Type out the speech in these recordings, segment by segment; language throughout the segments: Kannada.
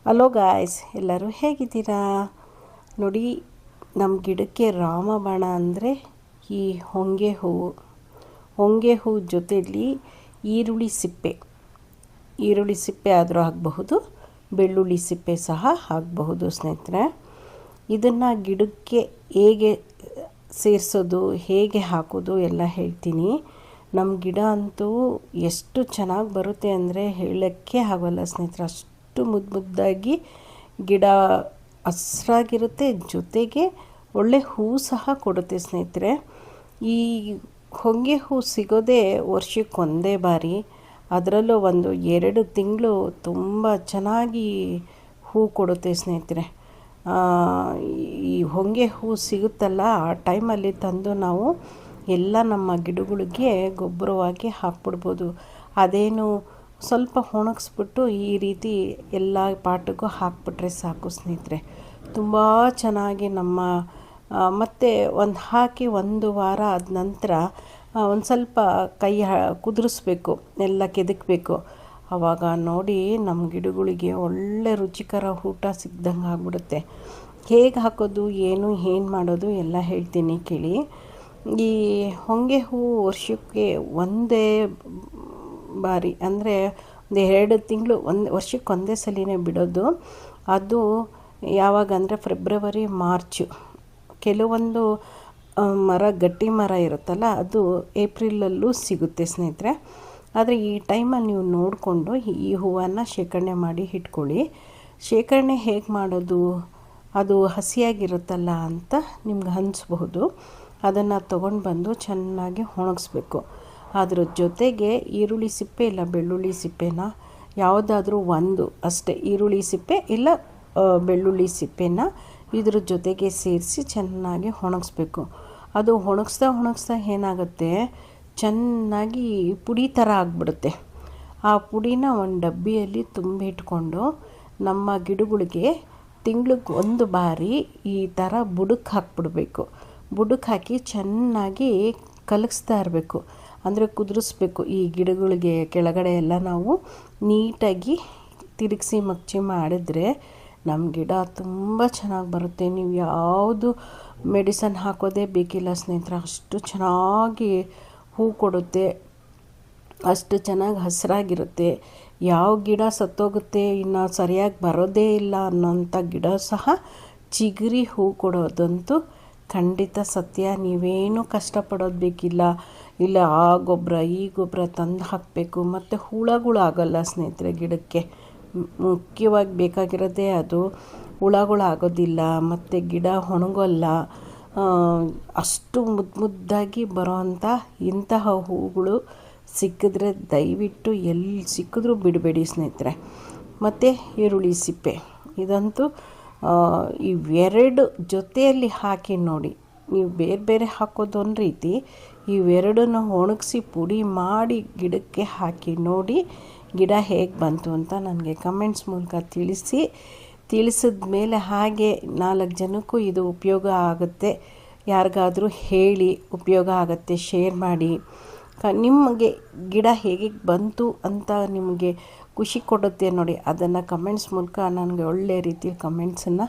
ಹಲೋ ಗಾಯ್ಸ್, ಎಲ್ಲರೂ ಹೇಗಿದ್ದೀರಾ? ನೋಡಿ, ನಮ್ಮ ಗಿಡಕ್ಕೆ ರಾಮಬಾಣ ಅಂದರೆ ಈ ಹೊಂಗೆ ಹೂವು ಜೊತೆಯಲ್ಲಿ ಈರುಳ್ಳಿ ಸಿಪ್ಪೆ ಆದರೂ ಹಾಕಬಹುದು, ಬೆಳ್ಳುಳ್ಳಿ ಸಿಪ್ಪೆ ಸಹ ಹಾಕಬಹುದು ಸ್ನೇಹಿತರೆ. ಇದನ್ನು ಗಿಡಕ್ಕೆ ಹೇಗೆ ಸೇರಿಸೋದು, ಹೇಗೆ ಹಾಕೋದು ಎಲ್ಲ ಹೇಳ್ತೀನಿ. ನಮ್ಮ ಗಿಡ ಅಂತೂ ಎಷ್ಟು ಚೆನ್ನಾಗಿ ಬರುತ್ತೆ ಅಂದರೆ ಹೇಳೋಕ್ಕೆ ಆಗೋಲ್ಲ ಸ್ನೇಹಿತರೆ. ಅಷ್ಟು ಮುದ್ದಾಗಿ ಗಿಡ ಹಸ್ರಾಗಿರುತ್ತೆ, ಜೊತೆಗೆ ಒಳ್ಳೆ ಹೂವು ಸಹ ಕೊಡುತ್ತೆ ಸ್ನೇಹಿತರೆ. ಈ ಹೊಂಗೆ ಹೂ ಸಿಗೋದೇ ವರ್ಷಕ್ಕೊಂದೇ ಬಾರಿ, ಅದರಲ್ಲೂ 1-2 ತಿಂಗಳು ತುಂಬ ಚೆನ್ನಾಗಿ ಹೂ ಕೊಡುತ್ತೆ ಸ್ನೇಹಿತರೆ. ಈ ಹೊಂಗೆ ಹೂ ಸಿಗುತ್ತಲ್ಲ, ಆ ಟೈಮಲ್ಲಿ ತಂದು ನಾವು ಎಲ್ಲ ನಮ್ಮ ಗಿಡಗಳಿಗೆ ಗೊಬ್ಬರವಾಗಿ ಹಾಕ್ಬಿಡ್ಬೋದು. ಅದೇನು ಸ್ವಲ್ಪ ಒಣಗಿಸ್ಬಿಟ್ಟು ಈ ರೀತಿ ಎಲ್ಲ ಪಾಟಿಗೂ ಹಾಕ್ಬಿಟ್ರೆ ಸಾಕು ಸ್ನೇಹಿತರೆ. ತುಂಬ ಚೆನ್ನಾಗಿ ಮತ್ತು ಹಾಕಿ 1 ವಾರ ಆದ ನಂತರ ಒಂದು ಸ್ವಲ್ಪ ಕೈ ಕುದುರಿಸ್ಬೇಕು, ಎಲ್ಲ ಕೆದಕಬೇಕು. ಆವಾಗ ನೋಡಿ ನಮ್ಮ ಗಿಡಗಳಿಗೆ ಒಳ್ಳೆ ರುಚಿಕರ ಊಟ ಸಿಗ್ದಂಗೆ ಆಗ್ಬಿಡುತ್ತೆ. ಹೇಗೆ ಹಾಕೋದು, ಏನು ಮಾಡೋದು ಎಲ್ಲ ಹೇಳ್ತೀನಿ ಕೇಳಿ. ಈ ಹೊಂಗೆ ಹೂವು ವರ್ಷಕ್ಕೆ ಒಂದೇ ಬಾರಿ ಅಂದರೆ 1-2 ತಿಂಗಳು, ವರ್ಷಕ್ಕೊಂದೇ ಸಲಿನೇ ಬಿಡೋದು. ಅದು ಯಾವಾಗ ಅಂದರೆ ಫೆಬ್ರವರಿ, ಮಾರ್ಚು. ಕೆಲವೊಂದು ಗಟ್ಟಿ ಮರ ಇರುತ್ತಲ್ಲ, ಅದು ಏಪ್ರಿಲಲ್ಲೂ ಸಿಗುತ್ತೆ ಸ್ನೇಹಿತರೆ. ಆದರೆ ಈ ಟೈಮಲ್ಲಿ ನೀವು ನೋಡಿಕೊಂಡು ಈ ಹೂವನ್ನು ಶೇಖರಣೆ ಮಾಡಿ ಇಟ್ಕೊಳ್ಳಿ. ಶೇಖರಣೆ ಹೇಗೆ ಮಾಡೋದು, ಅದು ಹಸಿಯಾಗಿರುತ್ತಲ್ಲ ಅಂತ ನಿಮ್ಗೆ ಅನಿಸ್ಬಹುದು. ಅದನ್ನು ತೊಗೊಂಡು ಬಂದು ಚೆನ್ನಾಗಿ ಒಣಗಿಸ್ಬೇಕು. ಅದ್ರ ಜೊತೆಗೆ ಈರುಳ್ಳಿ ಸಿಪ್ಪೆ ಇಲ್ಲ ಬೆಳ್ಳುಳ್ಳಿ ಸಿಪ್ಪೆನ ಯಾವುದಾದ್ರೂ ಒಂದು ಅಷ್ಟೇ, ಈರುಳ್ಳಿ ಸಿಪ್ಪೆ ಇಲ್ಲ ಬೆಳ್ಳುಳ್ಳಿ ಸಿಪ್ಪೆನ ಇದ್ರ ಜೊತೆಗೆ ಸೇರಿಸಿ ಚೆನ್ನಾಗಿ ಒಣಗಿಸ್ಬೇಕು. ಅದು ಒಣಗಿಸ್ತಾ ಏನಾಗುತ್ತೆ, ಚೆನ್ನಾಗಿ ಪುಡಿ ಥರ ಆಗಿಬಿಡುತ್ತೆ. ಆ ಪುಡಿನ ಒಂದು ಡಬ್ಬಿಯಲ್ಲಿ ತುಂಬಿಟ್ಕೊಂಡು ನಮ್ಮ ಗಿಡಗಳಿಗೆ ತಿಂಗ್ಳಿಗೆ 1 ಬಾರಿ ಈ ಥರ ಬುಡಕ್ಕೆ ಹಾಕ್ಬಿಡ್ಬೇಕು. ಬುಡಕ್ಕೆ ಹಾಕಿ ಚೆನ್ನಾಗಿ ಕಲಗಿಸ್ತಾ ಇರಬೇಕು, ಅಂದರೆ ಕುದಿರಿಸ್ಬೇಕು. ಈ ಗಿಡಗಳಿಗೆ ಕೆಳಗಡೆ ಎಲ್ಲ ನಾವು ನೀಟಾಗಿ ತಿರುಗಿಸಿ ಮಗ್ಚಿ ಮಾಡಿದ್ರೆ ನಮ್ಮ ಗಿಡ ತುಂಬ ಚೆನ್ನಾಗಿ ಬರುತ್ತೆ. ನೀವು ಯಾವುದು ಮೆಡಿಸನ್ ಹಾಕೋದೇ ಬೇಕಿಲ್ಲ ಸ್ನೇಹಿತರೆ, ಅಷ್ಟು ಚೆನ್ನಾಗಿ ಹೂ ಕೊಡುತ್ತೆ, ಅಷ್ಟು ಚೆನ್ನಾಗಿ ಹಸಿರಾಗಿರುತ್ತೆ. ಯಾವ ಗಿಡ ಸತ್ತೋಗುತ್ತೆ, ಇನ್ನು ಸರಿಯಾಗಿ ಬರೋದೇ ಇಲ್ಲ ಅನ್ನೋಂಥ ಗಿಡ ಸಹ ಚಿಗುರಿ ಹೂ ಕೊಡೋದಂತೂ ಖಂಡಿತ ಸತ್ಯ. ನೀವೇನು ಕಷ್ಟಪಡೋದು ಬೇಕಿಲ್ಲ. ಇಲ್ಲ ಆ ಗೊಬ್ಬರ ಈ ಗೊಬ್ಬರ ತಂದು ಹಾಕಬೇಕು, ಮತ್ತು ಹುಳಗಳು ಆಗಲ್ಲ ಸ್ನೇಹಿತರೆ. ಗಿಡಕ್ಕೆ ಮುಖ್ಯವಾಗಿ ಬೇಕಾಗಿರೋದೇ ಅದು. ಹುಳಗಳು ಆಗೋದಿಲ್ಲ, ಮತ್ತು ಗಿಡ ಒಣಗೋಲ್ಲ. ಅಷ್ಟು ಮುದ್ದಾಗಿ ಬರೋವಂಥ ಇಂತಹ ಹೂಗಳು ಸಿಕ್ಕಿದ್ರೆ ದಯವಿಟ್ಟು ಎಲ್ಲಿ ಸಿಕ್ಕಿದ್ರೂ ಬಿಡಬೇಡಿ ಸ್ನೇಹಿತರೆ. ಮತ್ತು ಈರುಳ್ಳಿ ಸಿಪ್ಪೆ ಇದಂತೂ ಇವೆರಡು ಜೊತೆಯಲ್ಲಿ ಹಾಕಿ ನೋಡಿ. ನೀವು ಬೇರೆ ಹಾಕೋದು ಒಂದು ರೀತಿ, ಇವೆರಡನ್ನು ಒಣಗಿಸಿ ಪುಡಿ ಮಾಡಿ ಗಿಡಕ್ಕೆ ಹಾಕಿ ನೋಡಿ, ಗಿಡ ಹೇಗೆ ಬಂತು ಅಂತ ನನಗೆ ಕಮೆಂಟ್ಸ್ ಮೂಲಕ ತಿಳಿಸಿದ ಮೇಲೆ ಹಾಗೆ 4 ಜನಕ್ಕೂ ಇದು ಉಪಯೋಗ ಆಗುತ್ತೆ, ಯಾರಿಗಾದರೂ ಹೇಳಿ ಉಪಯೋಗ ಆಗುತ್ತೆ, ಶೇರ್ ಮಾಡಿ. ನಿಮಗೆ ಗಿಡ ಹೇಗೆ ಬಂತು ಅಂತ ನಿಮಗೆ ಖುಷಿ ಕೊಡುತ್ತೆ ನೋಡಿ. ಅದನ್ನು ಕಮೆಂಟ್ಸ್ ಮೂಲಕ ನನಗೆ ಒಳ್ಳೆಯ ರೀತಿಯ ಕಮೆಂಟ್ಸನ್ನು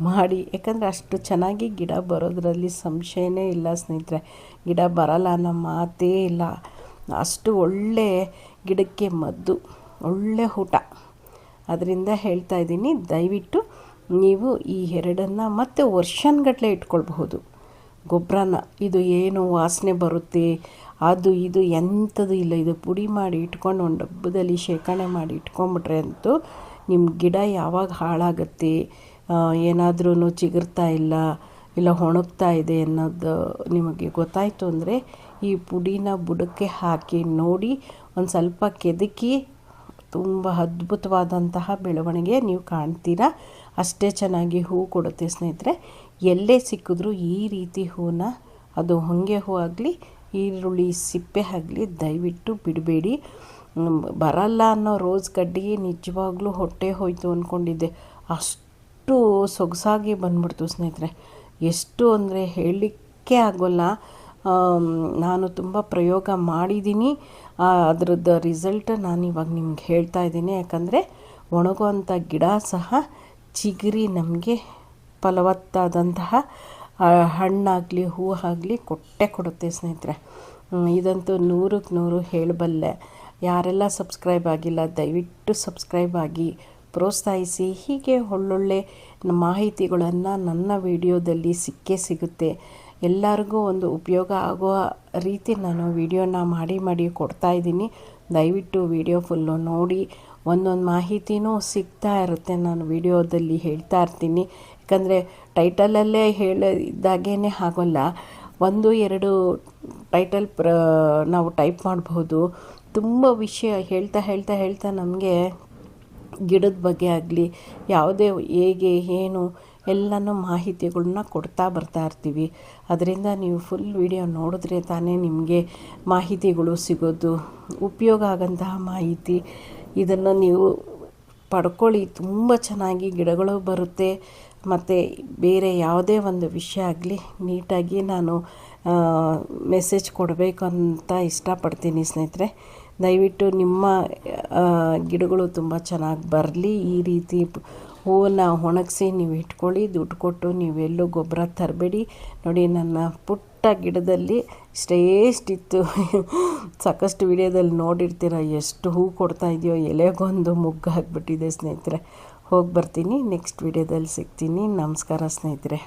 ಮಾಡಿ. ಯಾಕಂದರೆ ಅಷ್ಟು ಚೆನ್ನಾಗಿ ಗಿಡ ಬರೋದರಲ್ಲಿ ಸಂಶಯನೇ ಇಲ್ಲ ಸ್ನೇಹಿತರೆ. ಗಿಡ ಬರಲ್ಲ ಅನ್ನೋ ಮಾತೇ ಇಲ್ಲ. ಅಷ್ಟು ಒಳ್ಳೆ ಗಿಡಕ್ಕೆ ಮದ್ದು, ಒಳ್ಳೆ ಊಟ. ಅದರಿಂದ ಹೇಳ್ತಾ ಇದ್ದೀನಿ, ದಯವಿಟ್ಟು ನೀವು ಈ 2 ಮತ್ತು ವರ್ಷಗಟ್ಟಲೆ ಇಟ್ಕೊಳ್ಬಹುದು ಗೊಬ್ಬರನ. ಇದು ಏನು ವಾಸನೆ ಬರುತ್ತೆ, ಅದು ಇದು ಎಂಥದ್ದು ಇಲ್ಲ. ಇದು ಪುಡಿ ಮಾಡಿ ಇಟ್ಕೊಂಡು ಒಂದು ಡಬ್ಬದಲ್ಲಿ ಶೇಖರಣೆ ಮಾಡಿ ಇಟ್ಕೊಂಬಿಟ್ರೆ ಅಂತೂ ನಿಮ್ಮ ಗಿಡ ಯಾವಾಗ ಹಾಳಾಗುತ್ತೆ, ಏನಾದ್ರೂ ಚಿಗುರ್ತಾ ಇಲ್ಲ ಒಣಗ್ತಾ ಇದೆ ಅನ್ನೋದು ನಿಮಗೆ ಗೊತ್ತಾಯಿತು ಅಂದರೆ ಈ ಪುಡಿನ ಬುಡಕ್ಕೆ ಹಾಕಿ ನೋಡಿ, ಒಂದು ಸ್ವಲ್ಪ ಕೆದಕಿ, ತುಂಬ ಅದ್ಭುತವಾದಂತಹ ಬೆಳವಣಿಗೆ ನೀವು ಕಾಣ್ತೀರಾ. ಅಷ್ಟೇ ಚೆನ್ನಾಗಿ ಹೂ ಕೊಡುತ್ತೆ ಸ್ನೇಹಿತರೆ. ಎಲ್ಲೇ ಸಿಕ್ಕಿದ್ರೂ ಈ ರೀತಿ ಹೂನ, ಅದು ಹೊಂಗೆ ಹೂ ಆಗಲಿ ಈರುಳ್ಳಿ ಸಿಪ್ಪೆ ಆಗಲಿ ದಯವಿಟ್ಟು ಬಿಡಬೇಡಿ. ಬರಲ್ಲ ಅನ್ನೋ ರೋಸ್ ಕಡ್ಡಿಗೆ ನಿಜವಾಗ್ಲೂ ಹೊಟ್ಟೆ ಹೋಯ್ತು ಅಂದ್ಕೊಂಡಿದ್ದೆ. ಅಷ್ಟು ಸೊಗಸಾಗಿ ಬಂದ್ಬಿಡ್ತು ಸ್ನೇಹಿತರೆ. ಎಷ್ಟು ಅಂದರೆ ಹೇಳಲಿಕ್ಕೆ ಆಗೋಲ್ಲ. ನಾನು ತುಂಬ ಪ್ರಯೋಗ ಮಾಡಿದ್ದೀನಿ, ಅದರದ್ದು ರಿಸಲ್ಟ್ ನಾನು ಇವಾಗ ನಿಮ್ಗೆ ಹೇಳ್ತಾ ಇದ್ದೀನಿ. ಯಾಕಂದರೆ ಒಣಗುವಂಥ ಗಿಡ ಸಹ ಚಿಗುರಿ ನಮಗೆ ಫಲವತ್ತಾದಂತಹ ಹಣ್ಣಾಗಲಿ ಹೂವಾಗಲಿ ಕೊಡುತ್ತೆ ಸ್ನೇಹಿತರೆ. ಇದಂತೂ 100ಕ್ಕೆ 100 ಹೇಳಬಲ್ಲೆ. ಯಾರೆಲ್ಲ ಸಬ್ಸ್ಕ್ರೈಬ್ ಆಗಿಲ್ಲ ದಯವಿಟ್ಟು ಸಬ್ಸ್ಕ್ರೈಬ್ ಆಗಿ ಪ್ರೋತ್ಸಾಹಿಸಿ. ಹೀಗೆ ಒಳ್ಳೊಳ್ಳೆ ಮಾಹಿತಿಗಳನ್ನು ನನ್ನ ವಿಡಿಯೋದಲ್ಲಿ ಸಿಗುತ್ತೆ. ಎಲ್ಲರಿಗೂ ಒಂದು ಉಪಯೋಗ ಆಗುವ ರೀತಿ ನಾನು ವಿಡಿಯೋನ ಮಾಡಿ ಕೊಡ್ತಾಯಿದ್ದೀನಿ. ದಯವಿಟ್ಟು ವಿಡಿಯೋ ಫುಲ್ಲು ನೋಡಿ. ಒಂದೊಂದು ಮಾಹಿತಿನೂ ಸಿಗ್ತಾ ಇರುತ್ತೆ, ನಾನು ವಿಡಿಯೋದಲ್ಲಿ ಹೇಳ್ತಾ ಇರ್ತೀನಿ. ಯಾಕಂದರೆ ಟೈಟಲಲ್ಲೇ ಹೇಳಿದಾಗೇ ಆಗೋಲ್ಲ, 1-2 ಟೈಟಲ್ ನಾವು ಟೈಪ್ ಮಾಡಬಹುದು. ತುಂಬ ವಿಷಯ ಹೇಳ್ತಾ ನಮಗೆ ಗಿಡದ ಬಗ್ಗೆ ಆಗಲಿ ಯಾವುದೇ ಹೇಗೆ ಏನು ಎಲ್ಲನೂ ಮಾಹಿತಿಗಳನ್ನ ಕೊಡ್ತಾ ಬರ್ತಾ ಇರ್ತೀವಿ. ಅದರಿಂದ ನೀವು ಫುಲ್ ವಿಡಿಯೋ ನೋಡಿದ್ರೆ ತಾನೇ ನಿಮಗೆ ಮಾಹಿತಿಗಳು ಸಿಗೋದು, ಉಪಯೋಗ ಆಗೋಂತಹ ಮಾಹಿತಿ. ಇದನ್ನು ನೀವು ಪಡ್ಕೊಳ್ಳಿ, ತುಂಬ ಚೆನ್ನಾಗಿ ಗಿಡಗಳು ಬರುತ್ತೆ. ಮತ್ತು ಬೇರೆ ಯಾವುದೇ ಒಂದು ವಿಷಯ ಆಗಲಿ ನೀಟಾಗಿ ನಾನು ಮೆಸೇಜ್ ಕೊಡಬೇಕು ಅಂತ ಇಷ್ಟಪಡ್ತೀನಿ ಸ್ನೇಹಿತರೆ. ದಯವಿಟ್ಟು ನಿಮ್ಮ ಗಿಡಗಳು ತುಂಬ ಚೆನ್ನಾಗಿ ಬರಲಿ. ಈ ರೀತಿ ಹೂವನ್ನು ಒಣಗಿಸಿ ನೀವು ಇಟ್ಕೊಳ್ಳಿ. ದುಡ್ಡು ಕೊಟ್ಟು ನೀವೆಲ್ಲೂ ಗೊಬ್ಬರ ತರಬೇಡಿ. ನೋಡಿ, ನನ್ನ ಪುಟ್ಟ ಗಿಡದಲ್ಲಿ ಇಷ್ಟೇಷ್ಟಿತ್ತು. ಸಾಕಷ್ಟು ವಿಡಿಯೋದಲ್ಲಿ ನೋಡಿರ್ತೀರ ಎಷ್ಟು ಹೂ ಕೊಡ್ತಾ ಇದೆಯೋ, ಎಲೆಗೊಂದು ಮುಗ್ಗು ಹಾಕ್ಬಿಟ್ಟಿದೆ ಸ್ನೇಹಿತರೆ. ಹೋಗಿ ಬರ್ತೀನಿ, ನೆಕ್ಸ್ಟ್ ವಿಡಿಯೋದಲ್ಲಿ ಸಿಗ್ತೀನಿ. ನಮಸ್ಕಾರ ಸ್ನೇಹಿತರೆ.